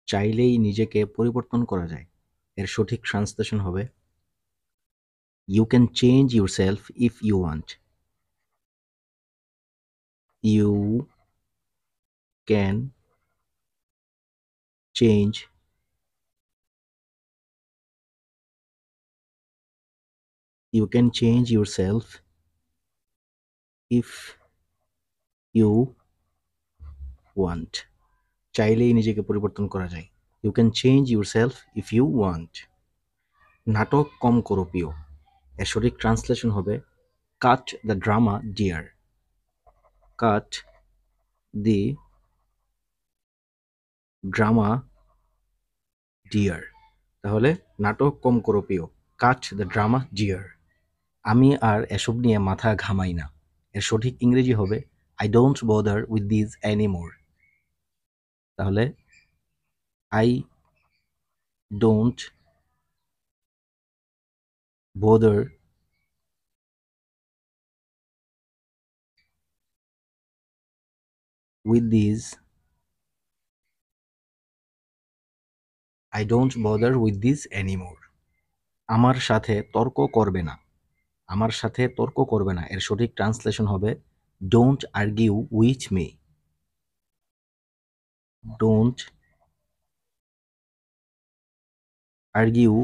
চাইলেই নিজেকে পরিবর্তন করা যায়। এর সঠিক ট্রান্সলেশন হবে you can change yourself if you want. You can change yourself if you want. চাইলেই নিজেকে পরিবর্তন করা যায়। You can change yourself if you want. নাটক কম করো প্রিয়। এর সঠিক ট্রান্সলেশন হবে cut the drama dear. Cut the drama dear. তাহলে নাটক কম করো প্রিয়, কাট দ্য ড্রামা ডিয়ার। আমি আর এসব নিয়ে মাথা ঘামাই না। এর সঠিক ইংরেজি হবে I don't bother with this anymore. তাহলে I don't bother with this anymore. আমার সাথে তর্ক করবে না। আমার সাথে তর্ক করবে না এর সঠিক ট্রান্সলেশন হবে don't argue with me. Don't argue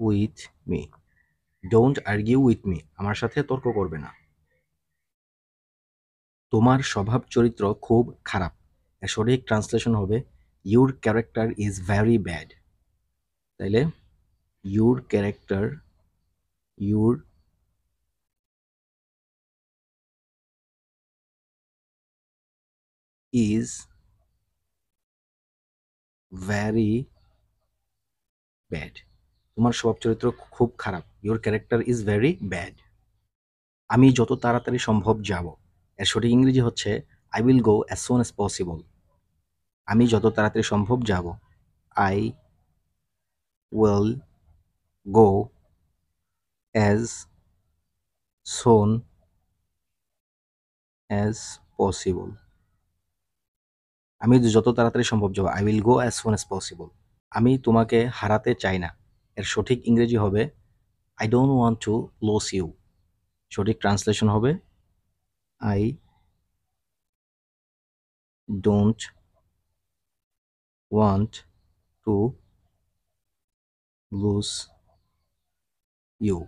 with me. Don't argue with me, আমার সাথে তর্ক করবে না। তোমার স্বভাব চরিত্র খুব খারাপ। এর সঠিক ট্রান্সলেশন হবে your character is very bad. তাইলে your character your is very bad. তোমার স্বভাব চরিত্র খুব খারাপ। Your character is very bad. আমি যত তাড়াতাড়ি সম্ভব যাব। এর সঠিক ইংরেজি হচ্ছে I will go as soon as possible. আমি যত তাড়াতাড়ি সম্ভব যাব। I will go as soon as possible. আমি যত তাড়াতাড়ি সম্ভব যাব। I will go as soon as possible. আমি তোমাকে হারাতে চাই না। এর সঠিক ইংরেজি হবে I don't want to loss you. সঠিক ট্রান্সলেশন হবে I don't want to lose you.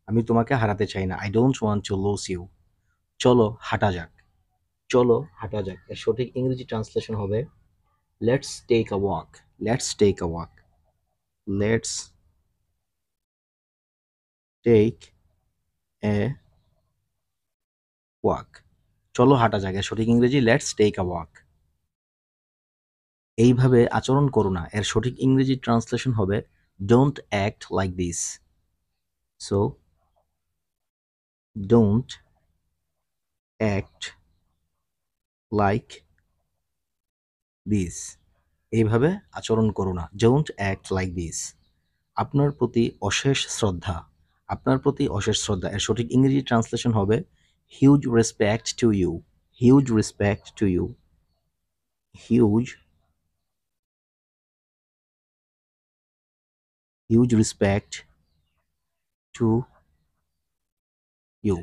আমি তোমাকে হারাতে চাই না। I don't want to lose you. চলো হাঁটা যাক। চলো হাঁটা যাক এর সঠিক ইংরেজি ট্রান্সলেশন হবে let's take a walk. Let's take a walk. Let's take a walk. চলো হাঁটা যাক এর সঠিক ইংরেজি লেটস টেক আ ওয়াক। এইভাবে আচরণ করো না এর সঠিক ইংরেজি ট্রান্সলেশন হবে don't act like this. So don't act like this. এইভাবে আচরণ করো না, ডোন্ট অ্যাক্ট লাইক দিস। আপনার প্রতি অশেষ শ্রদ্ধা। আপনার প্রতি অশেষ শ্রদ্ধা এর সঠিক ইংরেজি ট্রান্সলেশন হবে huge respect to you. Huge respect to you. Huge huge respect to you.